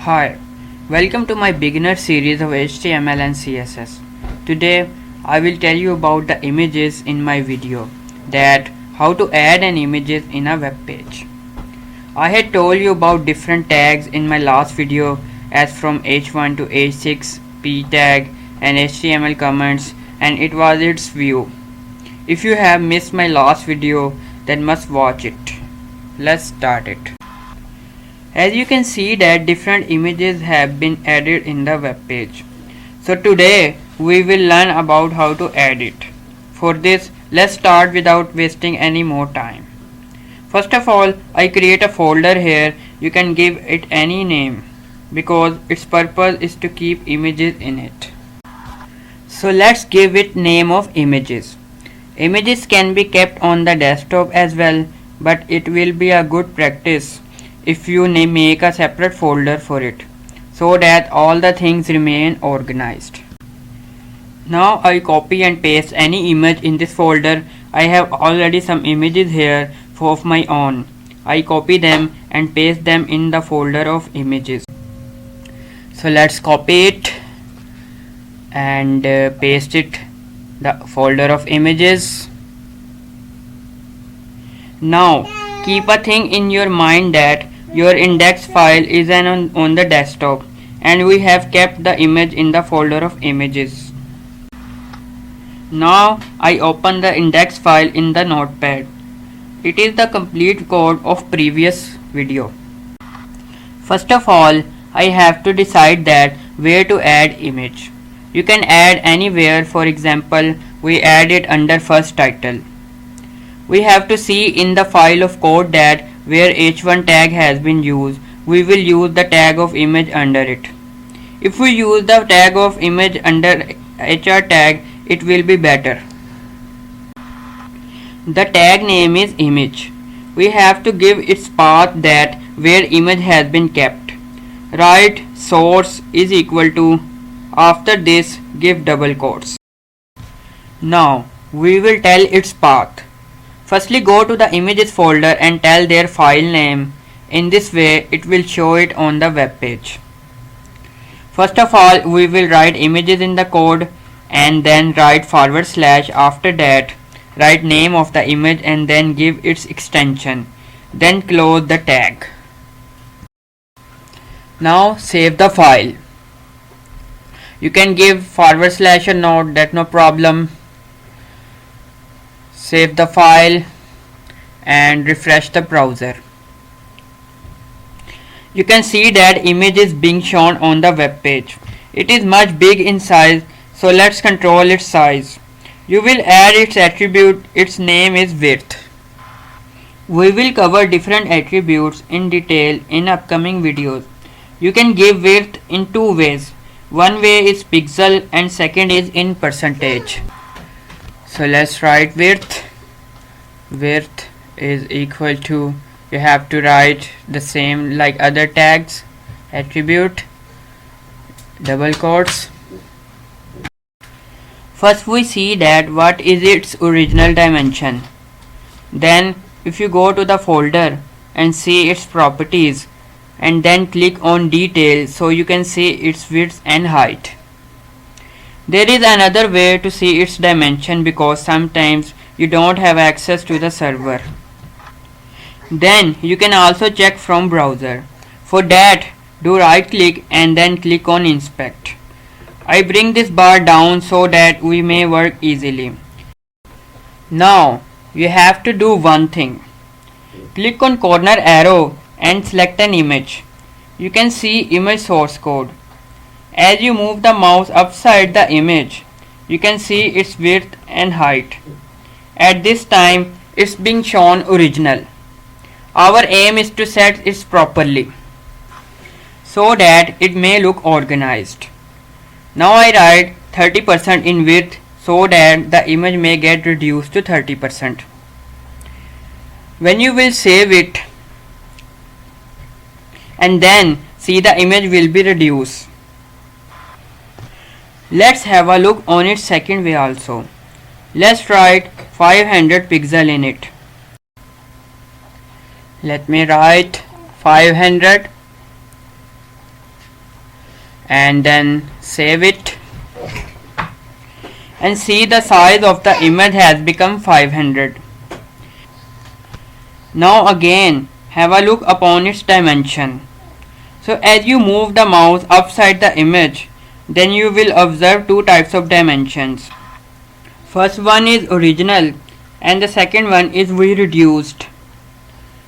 Hi, welcome to my beginner series of HTML and CSS. Today I will tell you about the images in my video, that how to add an images in a web page. I had told you about different tags in my last video, as from h1 to h6, p tag and HTML comments, and it was its view. If you have missed my last video, then must watch it. Let's start it. As you can see that different images have been added in the web page. So today we will learn about how to add it. For this, let's start without wasting any more time. First of all, I create a folder here. You can give it any name because its purpose is to keep images in it. So let's give it name of images. Images can be kept on the desktop as well, but it will be a good practice if you make a separate folder for it, so that all the things remain organized. Now I copy and paste any image in this folder. I have already some images here of my own. I copy them and paste them in the folder of images. So let's copy it and paste it the folder of images. Now keep a thing in your mind that your index file is on the desktop and we have kept the image in the folder of images. Now I open the index file in the notepad. It is the complete code of previous video. First of all, I have to decide that where to add image. You can add anywhere. For example, we add it under first title. We have to see in the file of code that where h1 tag has been used, we will use the tag of image under it. If we use the tag of image under hr tag, it will be better. The tag name is image. We have to give its path that where image has been kept. Write source is equal to, after this give double quotes. Now we will tell its path. Firstly, go to the images folder and tell their file name. In this way it will show it on the web page. First of all, we will write images in the code and then write / after that write name of the image and then give its extension, then close the tag. Now save the file. You can give / a note, that no problem. Save the file and refresh the browser. You can see that image is being shown on the web page. It is much big in size, so let's control its size. You will add its attribute. Its name is width. We will cover different attributes in detail in upcoming videos. You can give width in two ways. One way is pixel and second is in percentage. So let's write width. Width is equal to, you have to write the same like other tags, attribute, double quotes. First we see that what is its original dimension. Then if you go to the folder and see its properties and then click on detail, so you can see its width and height. There is another way to see its dimension because sometimes you don't have access to the server. Then you can also check from browser. For that, do right click and then click on inspect. I bring this bar down so that we may work easily. Now you have to do one thing. Click on corner arrow and select an image. You can see image source code. As you move the mouse upside the image, you can see its width and height. At this time, it's being shown original. Our aim is to set it properly so that it may look organized. Now I write 30% in width so that the image may get reduced to 30%. When you will save it and then see the image will be reduced. Let's have a look on its second way also. Let's write 500 pixel in it. Let me write 500 and then save it, and see the size of the image has become 500. Now again have a look upon its dimension. So as you move the mouse upside the image, then you will observe two types of dimensions. First one is original and the second one is V reduced.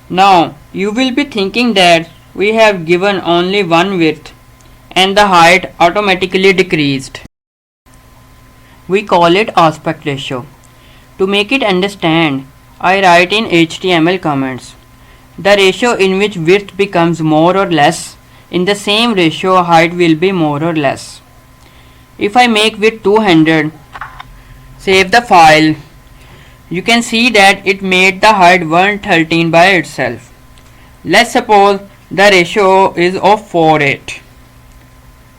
Now you will be thinking that we have given only one width and the height automatically decreased. We call it aspect ratio. To make it understand, I write in HTML comments. The ratio in which width becomes more or less, in the same ratio height will be more or less. If I make width 200, save the file, you can see that it made the height 113 by itself. Let's suppose the ratio is of 4:8.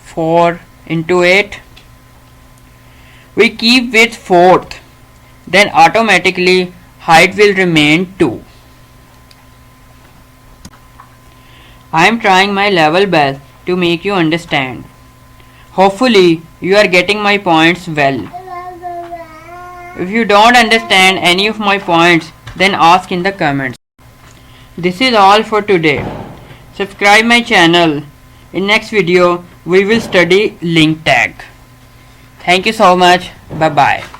4 into 8. We keep width 4th, then automatically height will remain 2. I am trying my level best to make you understand. Hopefully you are getting my points well. If you don't understand any of my points, then ask in the comments. This is all for today. Subscribe my channel. In next video we will study link tag. Thank you so much. Bye bye.